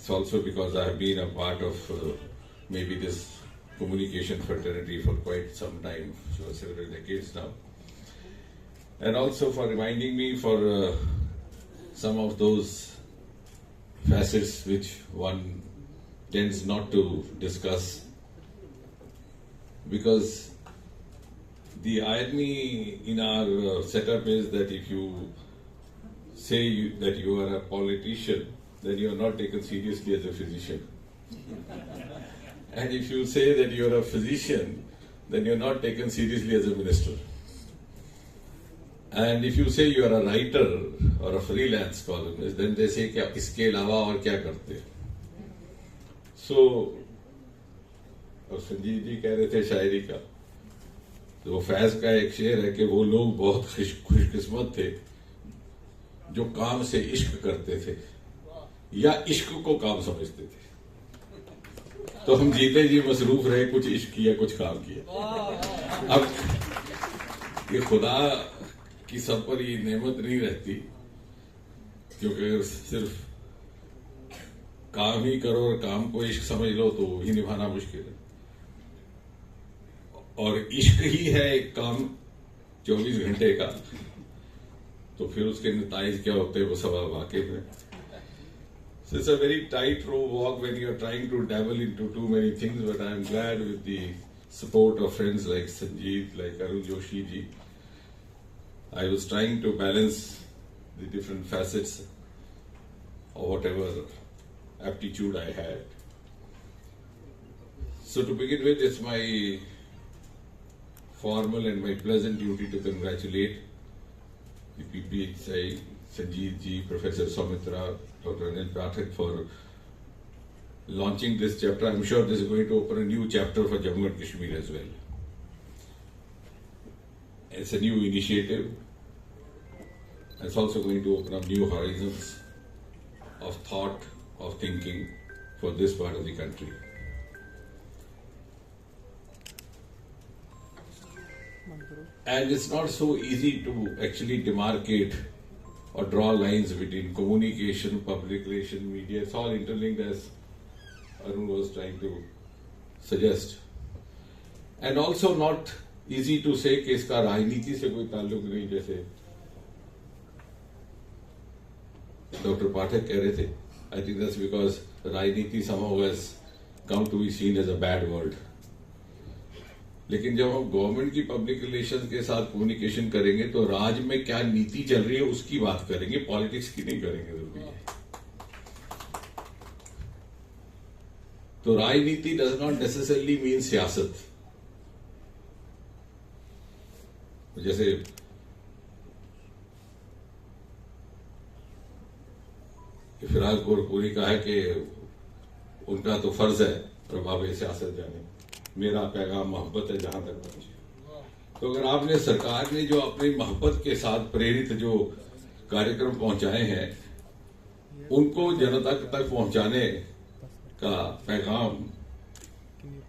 It's also because I have been a part of maybe this communication fraternity for quite some time, so several decades now. And also for reminding me for some of those facets which one tends not to discuss, because the irony in our setup is that if you say that you are a politician, then you are not taken seriously as a physician. And if you say that you are a physician, then you are not taken seriously as a minister. And if you say you are a writer or a freelance columnist, then they say क्या इसके अलावा और क्या करते हैं? So, और संजीव जी कह रहे थे शायरी का, तो फैज का एक शेर है कि वो लोग बहुत खुशकिस्मत थे जो काम से इश्क करते थे या इश्क को काम समझते थे. तो हम जीते जी मसरूफ रहे, कुछ इश्क किया कुछ काम किया. अब ये खुदा की सब पर ये नेमत नहीं रहती, क्योंकि अगर सिर्फ काम ही करो और काम को इश्क समझ लो तो ही निभाना मुश्किल है. और इश्क ही है एक काम 24 घंटे का, तो फिर उसके नताइज क्या होते हैं वो सब आप वाकिफ हैं. So it's a very tightrope walk when you're trying to dabble into too many things, but I'm glad with the support of friends like Sanjeev, like Arun Joshi ji. I was trying to balance the different facets of whatever aptitude I had. So to begin with, it's my formal and my pleasant duty to congratulate the PPHI, Sanjeev ji, Professor Soumitra, Dr. Anil Pathak for launching this chapter. I'm sure this is going to open a new chapter for Jammu and Kashmir as well. It's a new initiative. It's also going to open up new horizons of thought, of thinking for this part of the country. And it's not so easy to actually demarcate or draw lines between communication, public relation, media. It's all interlinked, as Arun was trying to suggest. And also not easy to say कि इसका राजनीति से कोई ताल्लुक नहीं, जैसे Dr. Pathak कह रहे थे. I think that's because राजनीति somehow has come to be seen as a bad word. लेकिन जब हम गवर्नमेंट की पब्लिक रिलेशंस के साथ कम्युनिकेशन करेंगे तो राज्य में क्या नीति चल रही है उसकी बात करेंगे, पॉलिटिक्स की नहीं करेंगे. जरूरी है. तो राजनीति डज नॉट नेसेसरली मीन सियासत. जैसे फिराज गोरखपुरी का है कि उनका तो फर्ज है प्रभाव सियासत जाने, मेरा पैगाम मोहब्बत है जहां तक पहुंचे. तो अगर आपने सरकार ने जो अपनी मोहब्बत के साथ प्रेरित जो कार्यक्रम पहुंचाए हैं उनको जनता तक पहुंचाने का पैगाम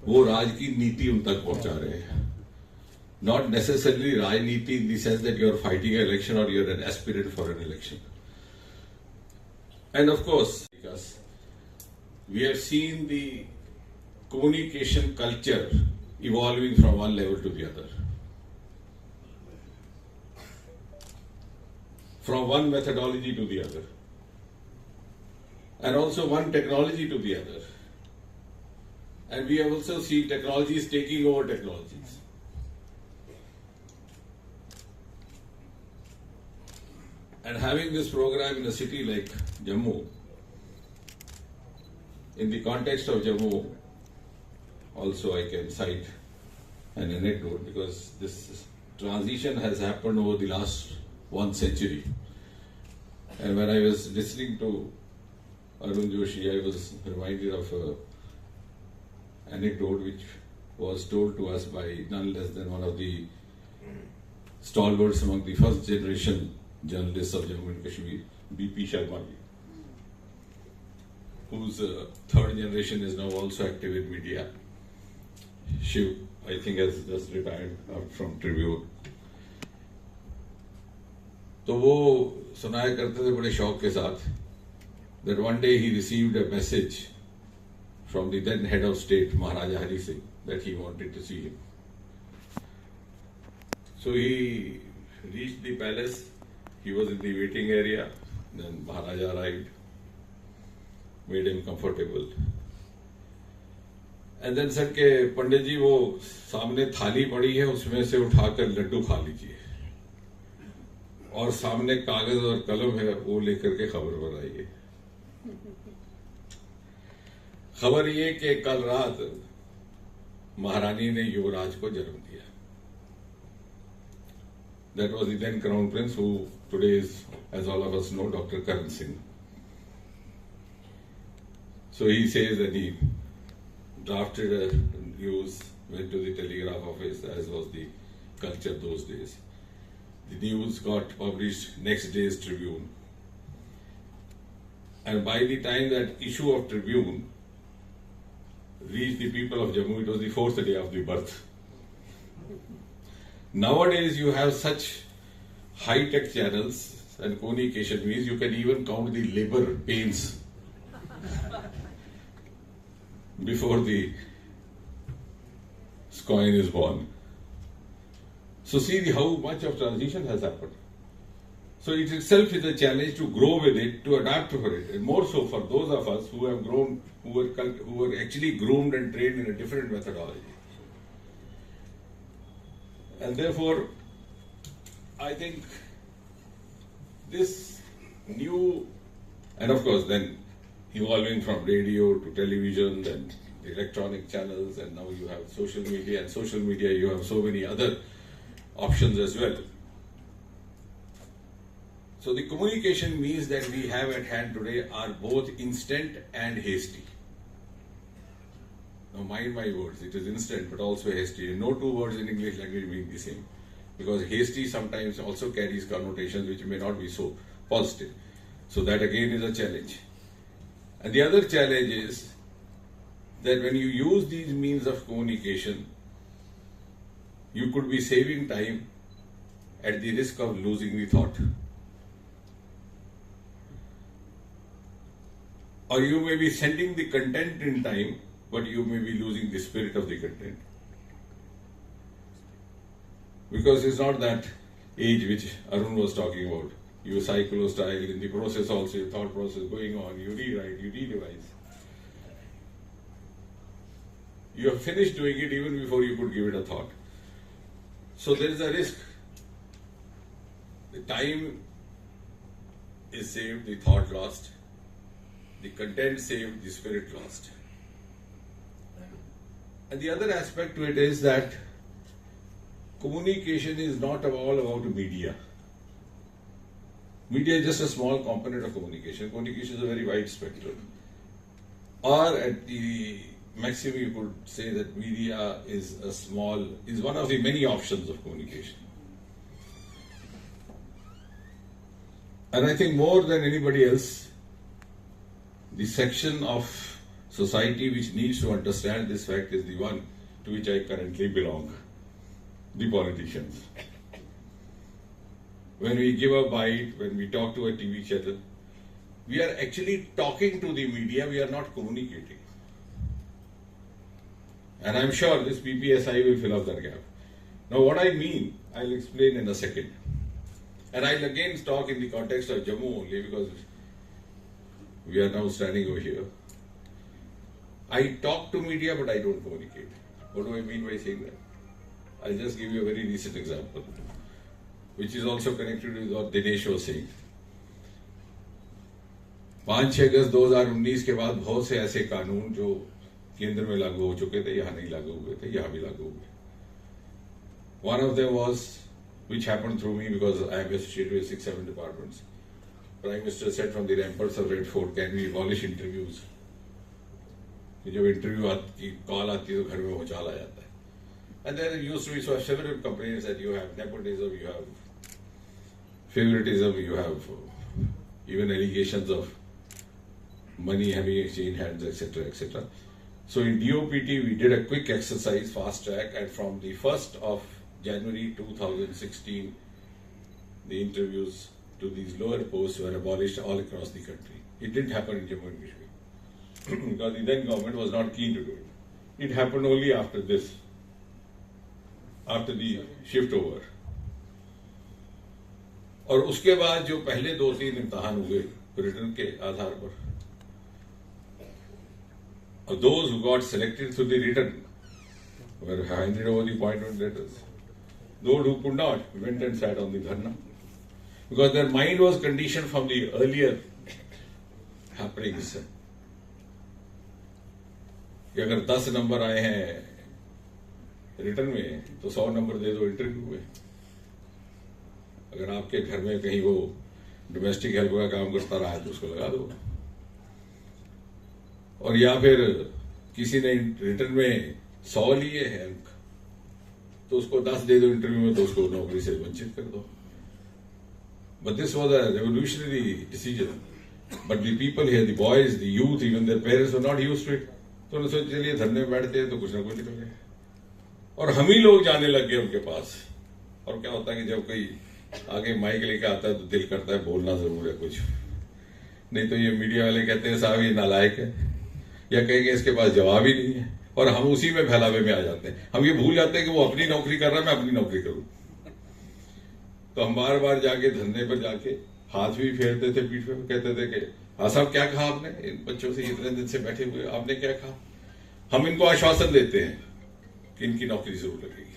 वो राज की नीति उन तक पहुंचा रहे हैं. नॉट नेसेसरली राजनीति in the sense that you are fighting an election or you are an aspirant for an election. And of course we have seen the communication culture evolving from one level to the other, from one methodology to the other, and also one technology to the other. And we have also seen technologies taking over technologies. And having this program in a city like Jammu, in the context of Jammu, also I can cite an anecdote, because this transition has happened over the last 1 century. And when I was listening to Arun Joshi, I was reminded of an anecdote which was told to us by none less than one of the stalwarts among the first generation journalists of Jammu and Kashmir, B.P. Sharma ji, whose third generation is now also active in media. Shiv, I think, has just retired from Tribune. तो वो सुनाया करते थे बड़े शौक के साथ that one day he received a message from the then head of state, Maharaja Hari Singh, that he wanted to see him. So he reached the palace, he was in the waiting area, then Maharaja arrived, made him comfortable. And then said के पंडित जी वो सामने थाली पड़ी है उसमें से उठाकर लड्डू खा लीजिए और सामने कागज और कलम है वो लेकर के खबर बनाइए। खबर ये कि कल रात महारानी ने युवराज को जन्म दिया। That was the then crown prince who today is, as all of us know, Dr. Karan Singh. So he says that he drafted a news, went to the telegraph office, as was the culture those days. The news got published next day's Tribune. And by the time that issue of Tribune reached the people of Jammu, it was the fourth day of the birth. Nowadays you have such high-tech channels and communication means you can even count the labor pains before the coin is born. So see how much of transition has happened. So it itself is a challenge to grow with it, to adapt for it, and more so for those of us who have grown, who were actually groomed and trained in a different methodology. And therefore, I think this new, and of course then evolving from radio to television and electronic channels, and now you have social media, and social media you have so many other options as well. So the communication means that we have at hand today are both instant and hasty. Now mind my words, it is instant but also hasty. And no two words in English language mean the same. Because hasty sometimes also carries connotations which may not be so positive. So that again is a challenge. And the other challenge is that when you use these means of communication, you could be saving time at the risk of losing the thought. Or you may be sending the content in time, but you may be losing the spirit of the content. Because it's not that age which Arun was talking about. You cycle style, in the process also, your thought process going on, you rewrite, you re-revise. You have finished doing it even before you could give it a thought. So there is a risk. The time is saved, the thought lost. The content saved, the spirit lost. And the other aspect to it is that communication is not all about media. Media is just a small component of communication. Communication is a very wide spectrum. Or at the maximum you could say that media is one of the many options of communication. And I think more than anybody else, the section of society which needs to understand this fact is the one to which I currently belong, the politicians. When we give a bite, when we talk to a TV channel, we are actually talking to the media, we are not communicating. And I'm sure this PPSI will fill up that gap. Now what I mean, I'll explain in a second. And I'll again talk in the context of Jammu only because we are now standing over here. I talk to media but I don't communicate. What do I mean by saying that? I'll just give you a very recent example, which is also connected with what Dinesh was saying. 5-6 अगस्त 2019 के बाद बहुत से ऐसे कानून जो केंद्र में लागू हो चुके थे, यहाँ नहीं लागू हुए थे, यहाँ भी लागू हुए. One of them was, which happened through me because I am associated with 6-7 departments. Prime Minister said from the ramparts of Red Fort, can we abolish interviews? जब इंटरव्यू की कॉल आती है तो घर में भूचाल आ जाता है. And there used to be several complaints that you have nepotism, you have favoritism, you have even allegations of money having exchanged hands, etc., etc. So in DOPT we did a quick exercise, fast track, and from the 1st of January 2016, the interviews to these lower posts were abolished all across the country, It didn't happen in Jammu and Kashmir because the then government was not keen to do it. It happened only after this, after the shift over. और उसके बाद जो पहले 2-3 इम्तिहान हुए return के आधार पर, और those who got selected through the written were handed over the appointment letters. Those who could not went and sat on the dharna because their mind was conditioned from the earlier happenings. कि अगर 10 number आए हैं return में तो 100 number दे दो interview में. अगर आपके घर में कहीं वो डोमेस्टिक हेल्प का काम करता रहा है तो उसको लगा दो. और या फिर किसी ने रिटर्न में 100 लिए हैं अंक तो उसको 10 दे दो इंटरव्यू में तो उसको नौकरी से वंचित कर दो. But this was a revolutionary decision. But the people here, the boys, the youth, even their parents were not used to it. तो उन्होंने सोचा चलिए धरने में बैठते हैं तो कुछ ना कुछ निकल गया. और हम ही लोग जाने लग गए उनके पास. और क्या होता है कि जब कोई आगे माइक लेके आता है तो दिल करता है बोलना जरूर है कुछ, नहीं तो ये मीडिया वाले कहते हैं साहब ये नालायक है, या कहेंगे इसके पास जवाब ही नहीं है, और हम उसी में फैलावे में आ जाते हैं. हम ये भूल जाते हैं कि वो अपनी नौकरी कर रहा है, मैं अपनी नौकरी करूं. तो हम बार बार जाके धरने पर जाके हाथ भी फेरते थे पीठ पे, कहते थे कि हाँ साहब क्या कहा आपने, इन बच्चों से इतने दिन से बैठे हुए आपने क्या कहा. हम इनको आश्वासन देते हैं कि इनकी नौकरी जरूर लगेगी.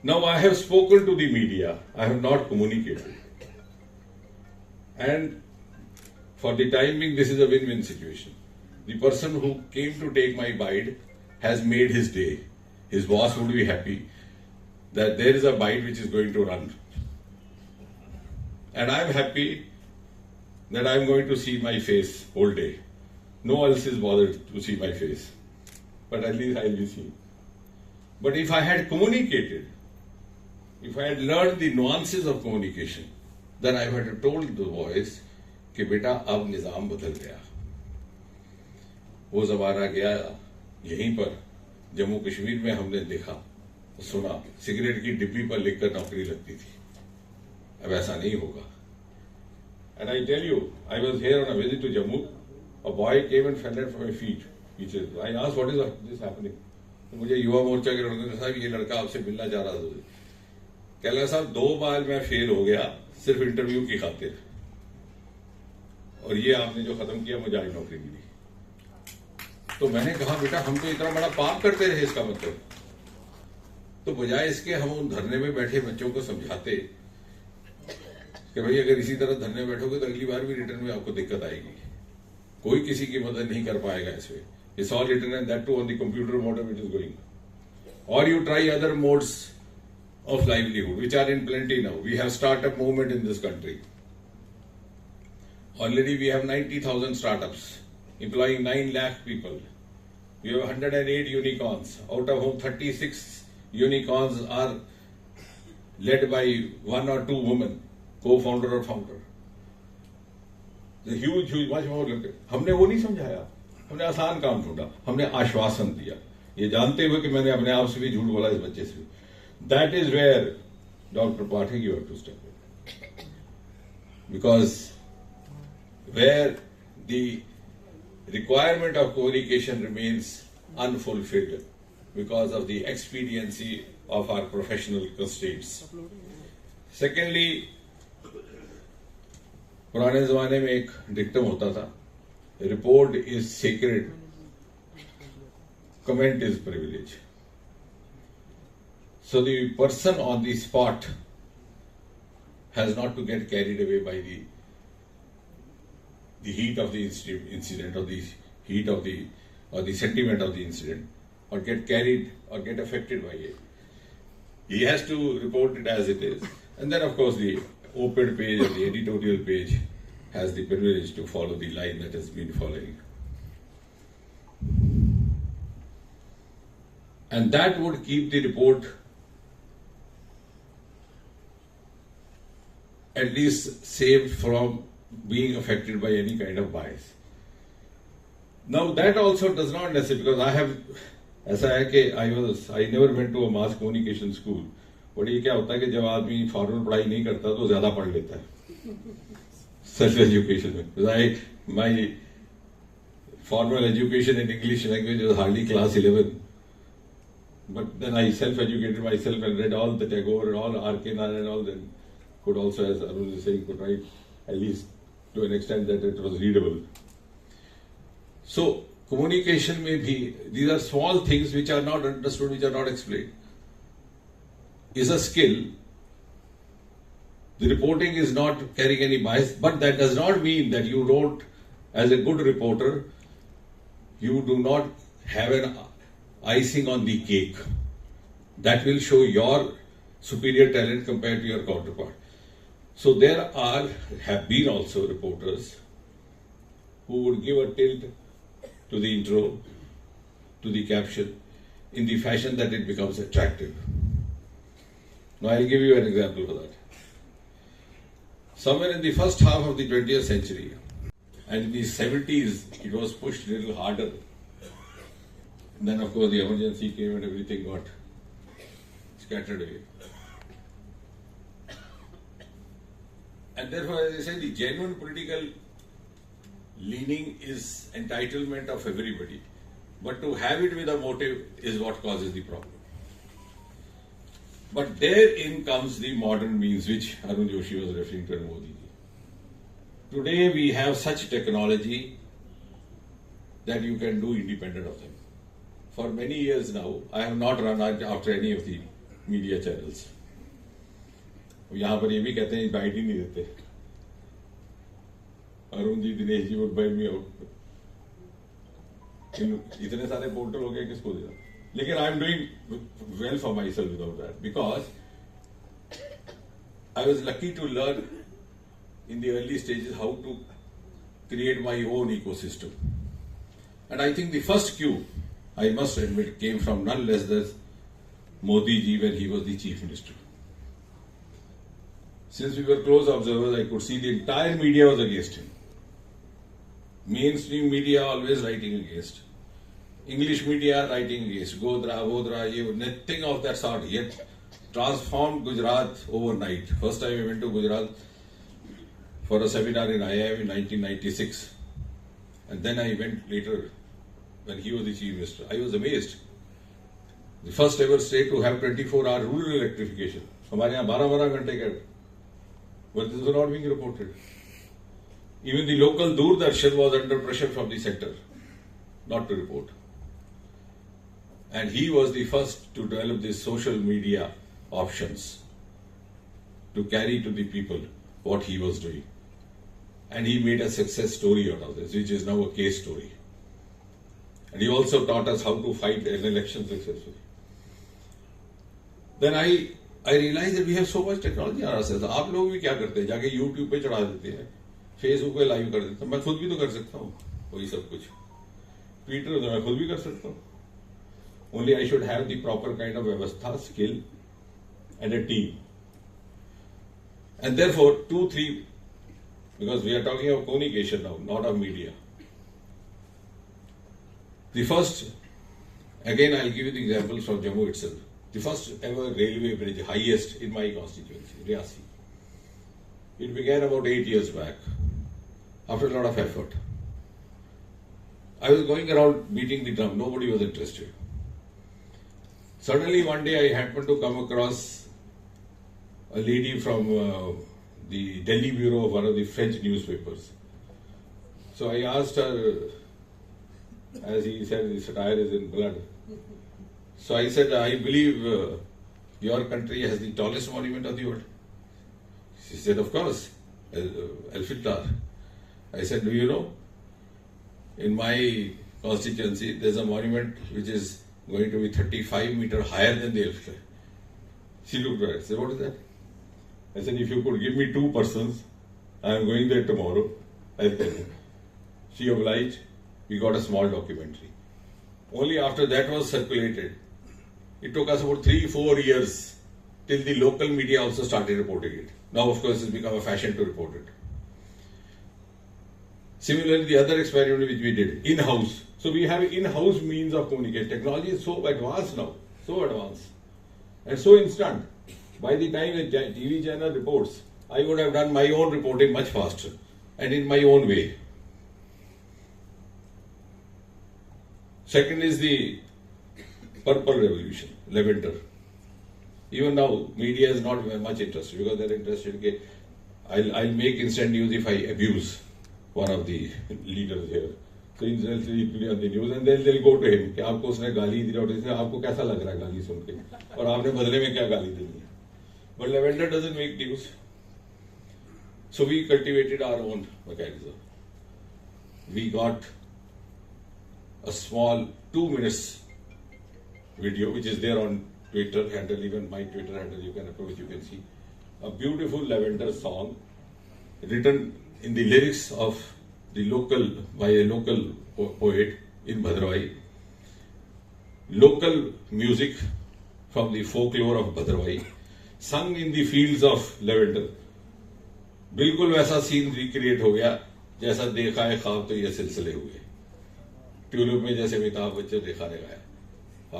Now I have spoken to the media, I have not communicated. And for the time being, this is a win-win situation. The person who came to take my bite has made his day. His boss would be happy that there is a bite which is going to run. And I am happy that I am going to see my face whole day. No one else is bothered to see my face. But at least I will be seen. But if I had communicated, if I had learned the nuances of communication, then I would have told the boys कि बेटा अब निजाम बदल गया. वो जमाना गया. यहीं पर जम्मू कश्मीर में हमने देखा सुना सिगरेट की डिब्बी पर लिखकर नौकरी लगती थी. अब ऐसा नहीं होगा. And I tell you, I was here on a visit to Jammu. A boy came and fell dead from my feet. He said, I asked, what is this happening? तो मुझे युवा मोर्चा के लड़के ने साहब ये लड़का आपसे मिलना चाह रहा था. कह लगा साहब 2 बार मैं फेल हो गया सिर्फ इंटरव्यू की खातिर, और ये आपने जो खत्म किया मुझे आज नौकरी मिली. तो मैंने कहा बेटा हम तो इतना बड़ा पाप करते रहे इसका मतलब. तो बजाय इसके हम उन धरने में बैठे बच्चों को समझाते कि भाई अगर इसी तरह धरने में बैठोगे तो अगली बार भी रिटर्न में आपको दिक्कत आएगी. कोई किसी की मदद नहीं कर पाएगा इसमें. It's all written and that too on the computer modem it is going. Or you try other modes of livelihood which are in plenty now. We have startup movement in this country. Already we have 90,000 startups employing 9 lakh people. We have 108 unicorns, out of whom 36 unicorns are led by 1 or 2 women, co-founder or founder. The huge, much more. हमने वो नहीं समझाया, हमने आसान काम ढूंढा, हमने आश्वासन दिया, ये जानते हुए कि मैंने अपने आप से भी झूठ बोला इस बच्चे से. That is where Dr. Pathak you have to step in, because where the requirement of communication remains unfulfilled because of the expediency of our professional constraints. Secondly, पुराने जमाने में एक डिक्टम होता था, report is secret, comment is privilege. So the person on the spot has not to get carried away by the heat of the incident, or the heat of the sentiment of the incident, or get carried or get affected by it. He has to report it as it is. And then of course the op-ed page or the editorial page has the privilege to follow the line that has been following. And that would keep the report at least saved from being affected by any kind of bias. Now that also does not necessarily, because I have, ऐसा है कि I never went to a mass communication school. But ये क्या होता है कि जब आदमी फॉर्मल पढ़ाई नहीं करता तो ज्यादा पढ़ लेता है. self-education. Because my formal education in English language was hardly class 11. But then I self-educated myself and read all the Tagore and all Arkansas and all that. Could also, as Arun was saying, could write at least to an extent that it was readable. So, communication may be, these are small things which are not understood, which are not explained. Is a skill. The reporting is not carrying any bias, but that does not mean that you don't, as a good reporter, you do not have an icing on the cake. That will show your superior talent compared to your counterpart. So there have been also reporters who would give a tilt to the intro, to the caption, in the fashion that it becomes attractive. Now I'll give you an example for that. Somewhere in the first half of the 20th century, and in the 70s, it was pushed a little harder. And then, of course, the emergency came and everything got scattered away. And therefore, as I say, the genuine political leaning is entitlement of everybody. But to have it with a motive is what causes the problem. But therein comes the modern means, which Arun Joshi was referring to and Modi ji. Today we have such technology that you can do independent of them. For many years now, I have not run after any of the media channels. यहाँ पर ये भी कहते हैं bite ही नहीं देते. Arun ji, Dinesh ji would buy me out. इतने सारे पोर्टल हो गए, किसको देना? लेकिन I am doing well for myself without that, because I was lucky to learn in the early stages how to create my own ecosystem. And I think the first cue, I must admit, came from none less than Modi ji when he was the chief minister. Since we were close observers, I could see the entire media was against him. Mainstream media always writing against. English media writing against. Godra, Vodra, nothing of that sort. Yet transformed Gujarat overnight. First time I went to Gujarat for a seminar in IIM in 1996. And then I went later when he was the chief minister. I was amazed. The first ever state to have 24-hour rural electrification. हमारे यहाँ 12 घंटे का. But this was not being reported. Even the local Doordarshan was under pressure from the sector not to report. And he was the first to develop these social media options to carry to the people what he was doing. And he made a success story out of this, which is now a case story. And he also taught us how to fight an election successfully. Then I realized that we have so much technology on ourselves. आप लोग भी क्या करते हैं? जाके YouTube पे चढ़ा देते हैं, Facebook पे लाइव कर देते हैं. मैं खुद भी तो कर सकता हूँ वही सब कुछ. Twitter तो मैं खुद भी कर सकता हूँ. Only I should have the proper kind of व्यवस्था, skill, and a team. And therefore, 2, 3, because we are talking of communication now, not of media. The first, again I'll give you the examples from Jammu itself. The first ever railway bridge, highest in my constituency, Riyasi. It began about 8 years back, after a lot of effort. I was going around beating the drum, nobody was interested. Suddenly one day I happened to come across a lady from the Delhi bureau of one of the French newspapers. So I asked her, as he said, the satire is in blood. So I said, I believe your country has the tallest monument of the world. She said, of course, Eiffel Tower. I said, do you know, in my constituency, there's a monument which is going to be 35 meters higher than the Eiffel Tower. She looked at it. I said, what is that? I said, if you could give me 2 persons, I am going there tomorrow. I'll tell you. She obliged. We got a small documentary. Only after that was circulated, it took us about 3-4 years till the local media also started reporting it. Now, of course, it's become a fashion to report it. Similarly, the other experiment which we did, in-house. So we have in-house means of communication. Technology is so advanced now, so advanced, and so instant. By the time a TV channel reports, I would have done my own reporting much faster. and in my own way. Second is the purple revolution, lavender. Even now, media is not very much interested because they're interested in, I'll make instant news if I abuse one of the leaders here. So instantly on the news and then they'll go to him कि आपको उसने गाली दी और इसने आपको कैसा लग रहा है गाली सुन के और आपने बदले में क्या गाली देनी है. But lavender doesn't make news. So we cultivated our own mechanism. We got a small 2 minutes video which is there on Twitter handle, even my Twitter handle you can approach, you can see a beautiful lavender song written in the lyrics of by a local poet in Bhadravai. Local music from the folklore of Bhadravai, sung in the fields of lavender. बिल्कुल वैसा scene recreate हो गया जैसा देखा है ख्वाब तो ये सिलसिले हुए. ट्यूलिप में जैसे अमिताभ बच्चन देखा ने गाया.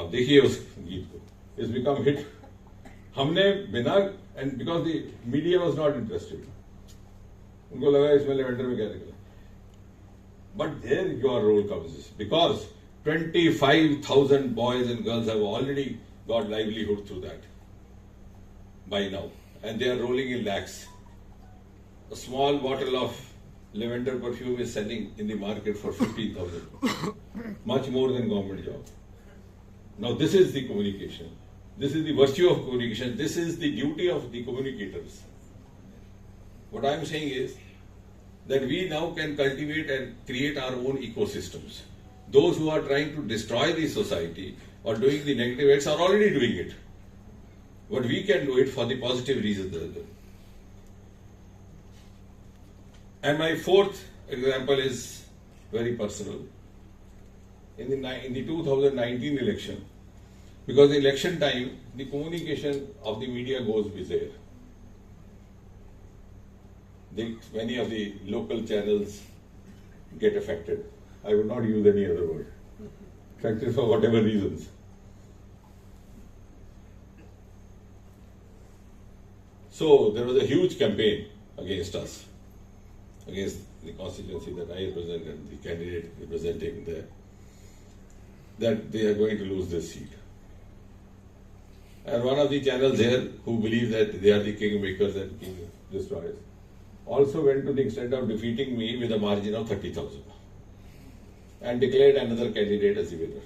आप देखिए उस गीत को. It's become hit. हमने बिना and because the media was not interested. उनको लगा इसमें लेवेंडर में क्या निकला. But there your role comes because 25,000 boys and girls have already got livelihood through that by now and they are rolling in lakhs. A small bottle of lavender perfume is selling in the market for 15,000. Much more than government job. Now this is the communication. This is the virtue of communication. This is the duty of the communicators. What I am saying is that we now can cultivate and create our own ecosystems. Those who are trying to destroy the society or doing the negative acts are already doing it. But we can do it for the positive reasons. And my fourth example is very personal. In the 2019 election, because election time, the communication of the media goes bizarre. Many of the local channels get affected. I would not use any other word. Affected for whatever reasons. So there was a huge campaign against us, against the constituency that I represent and the candidate representing there, that they are going to lose this seat. And one of the channels here who believe that they are the kingmakers and king destroyers also went to the extent of defeating me with a margin of 30,000 and declared another candidate as the winner.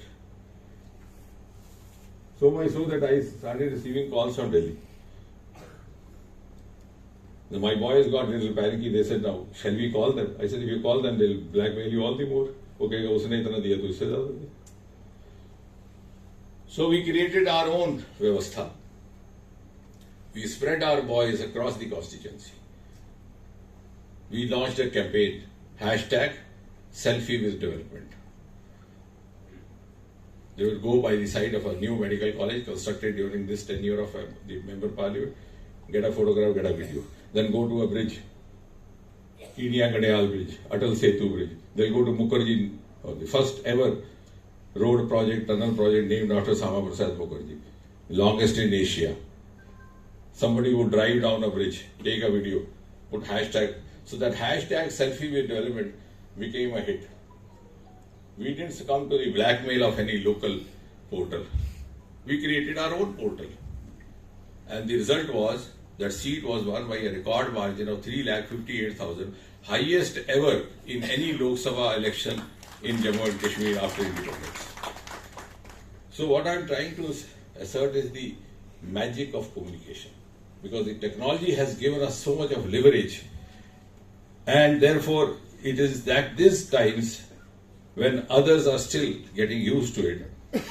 So much so that I started receiving calls from Delhi. My boys got a little panicky. They said, now, shall we call them? I said, if you call them, they'll blackmail you all the more. Okay, usne itna diya to isse zyada diya. So we created our own vyavastha. We spread our boys across the constituency. We launched a campaign, #selfie with development. They would go by the side of a new medical college constructed during this tenure of the member parliament, get a photograph, get a video. Then go to a bridge, Kidiya Gadayal Bridge, Atal Setu Bridge. They'll go to Mukherjee, the first ever road project, tunnel project named after Sama Prasad Mukherjee, longest in Asia. Somebody would drive down a bridge, take a video, put hashtag. So that #selfie with development became a hit. We didn't succumb to the blackmail of any local portal. We created our own portal. And the result was that seat was won by a record margin of 3,58,000, highest ever in any Lok Sabha election in Jammu and Kashmir after independence. So what I'm trying to assert is the magic of communication, because the technology has given us so much of leverage, and therefore it is at these times when others are still getting used to it,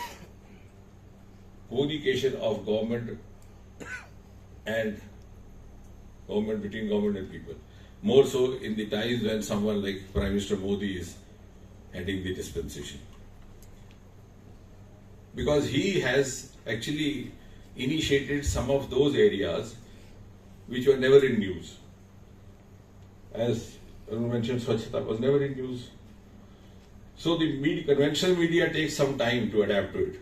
communication of government and government, between government and people. More so in the times when someone like Prime Minister Modi is heading the dispensation. Because he has actually initiated some of those areas which were never in news. As Arun mentioned, Swachhata was never in news. So the conventional media takes some time to adapt to it.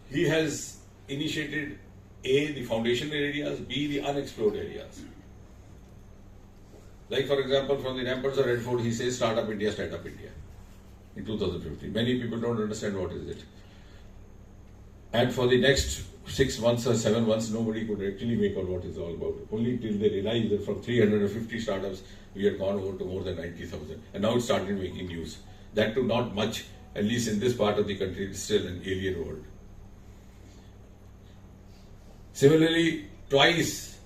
He has initiated A, the foundational areas, B, the unexplored areas. Like for example, from the ramparts of Red Fort, he says Startup India, Startup India in 2015. Many people don't understand what is it. And for the next 6 months or 7 months, nobody could actually make out what it's all about. Only till they realized that from 350 startups, we had gone over to more than 90,000. And now it started making news. That too not much, at least in this part of the country, it's still an alien world. Similarly, twice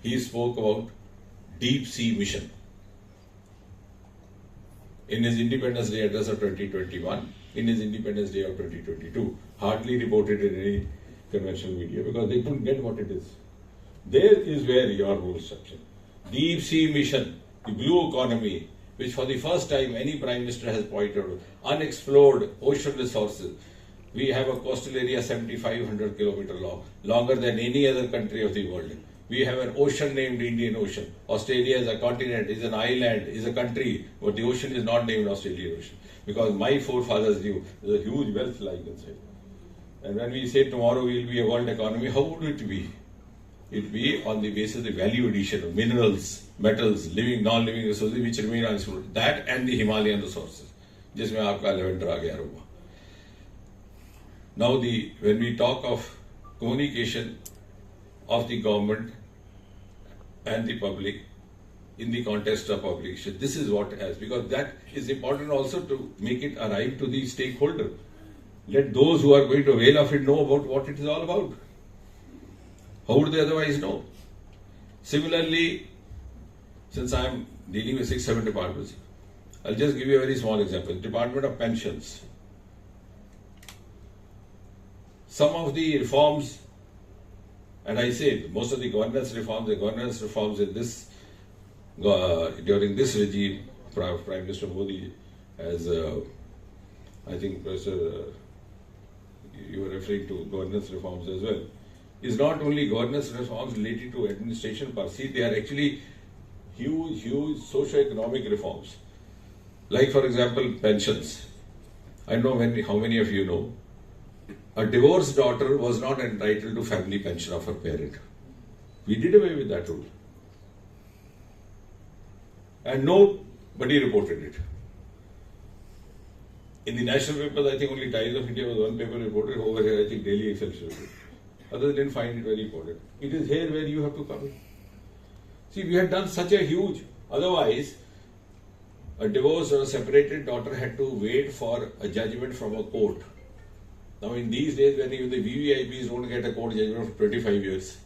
he spoke about deep sea mission. In his Independence Day address of 2021, in his Independence Day of 2022, hardly reported in any conventional media because they couldn't get what it is. There is where your role structure. Deep sea mission, the blue economy, which for the first time any Prime Minister has pointed out, unexplored ocean resources. We have a coastal area 7,500 kilometers long, longer than any other country of the world. We have an ocean named Indian Ocean. Australia is a continent, is an island, is a country, but the ocean is not named Australian Ocean. Because my forefathers knew there's a huge wealth lying inside. And when we say tomorrow we will be a world economy, how would it be? It will be on the basis of the value addition of minerals, metals, living, non-living resources which remain unexplored. That and the Himalayan resources. जिसमें आपका lavender आ गया होगा. Now when we talk of communication of the government and the public in the context of publication, this is what it has, because that is important also to make it arrive to the stakeholder. Let those who are going to avail of it know about what it is all about. How would they otherwise know? Similarly, since I am dealing with 6-7 departments, I'll just give you a very small example. Department of Pensions. Some of the reforms, and I say most of the governance reforms in this during this regime, Prime Minister Modi, as I think Professor, you were referring to governance reforms as well, is not only governance reforms related to administration per se, they are actually huge socio-economic reforms. Like for example, pensions. I don't know how many of you know, a divorced daughter was not entitled to family pension of her parent. We did away with that rule. And nobody reported it. In the national papers, I think only Times of India was one paper reported. Over here, I think Daily Excelsior. Others didn't find it very important. It is here where you have to come in. See, we had done such a huge, otherwise, a divorced or a separated daughter had to wait for a judgment from a court. Now, in these days, when even the VVIPs don't get a court judgment for 25 years,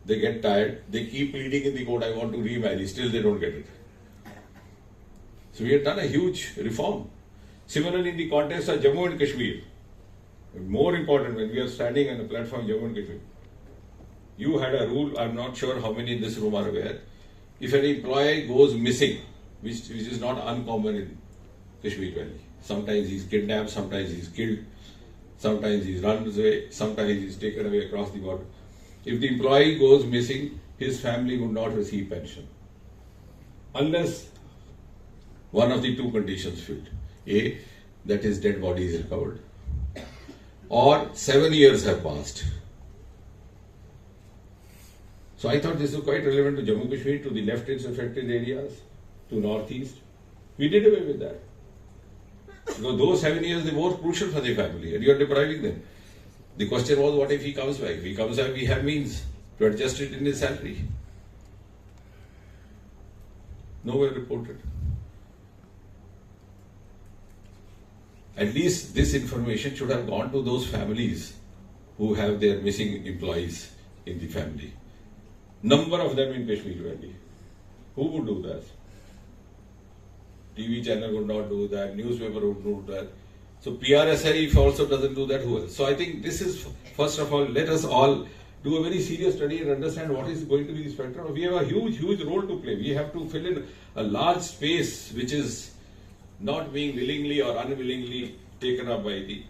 they get tired, they keep pleading in the court, I want to remarry, still they don't get it. So, we have done a huge reform. Similarly, in the context of Jammu and Kashmir, more important, when we are standing on the platform Jammu and Kashmir, you had a rule, I'm not sure how many in this room are aware, if an employee goes missing, which is not uncommon in Kashmir Valley, sometimes he's kidnapped, sometimes he's killed, sometimes he runs away, sometimes he's taken away across the border. If the employee goes missing, his family would not receive pension unless one of the two conditions filled. A, that his dead body is recovered, or 7 years have passed. So I thought this was quite relevant to Jammu Kashmir, to the left-wing affected areas, to northeast. We did away with that. Because those 7 years, they were more crucial for the family, and you are depriving them. The question was, what if he comes back? If he comes back, we have means to adjust it in his salary. Nowhere reported. At least this information should have gone to those families who have their missing employees in the family. Number of them in Kashmir Valley. Who would do that? TV channel would not do that, newspaper would not do that. So PRSI, if also doesn't do that, who else? So I think this is, first of all, let us all do a very serious study and understand what is going to be the spectrum. We have a huge role to play. We have to fill in a large space which is not being willingly or unwillingly taken up by the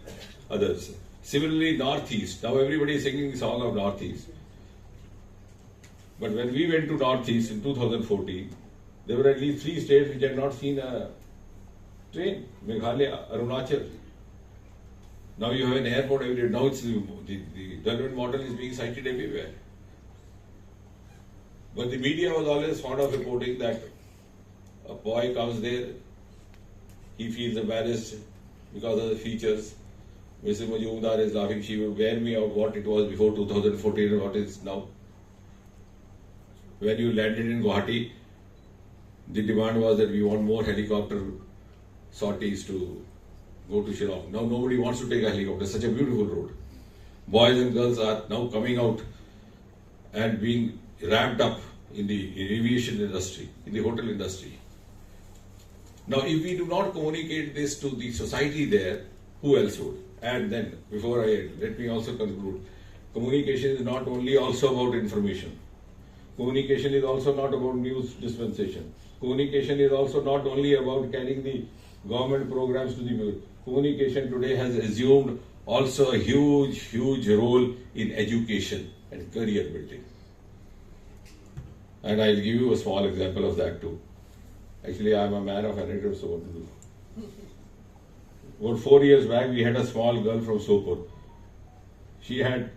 others. Similarly, Northeast. Now everybody is singing the song of Northeast. But when we went to Northeast in 2014, there were at least 3 states which had not seen a train. Meghalaya, Arunachal. Now you have an airport everywhere. Now it's the development model is being cited everywhere. But the media was always fond of reporting that A boy comes there, he feels embarrassed because of the features. Mrs. Majumdar is laughing, she will wear me out what it was before 2014 and what it is now. When you landed in Guwahati, the demand was that we want more helicopter sorties to go to Shillong. Now nobody wants to take a helicopter, such a beautiful road. Boys and girls are now coming out and being ramped up in the aviation industry, in the hotel industry. Now if we do not communicate this to the society there, who else would? And then, let me also conclude. Communication is not only also about information. Communication is also not about news dispensation. Communication is also not only about carrying the government programs to the people. Communication today has assumed also a huge role in education and career building. And I'll give you a small example of that too. Actually, I'm a man of anecdotes, so what to do? About 4 years back, we had a small girl from Sopur. She had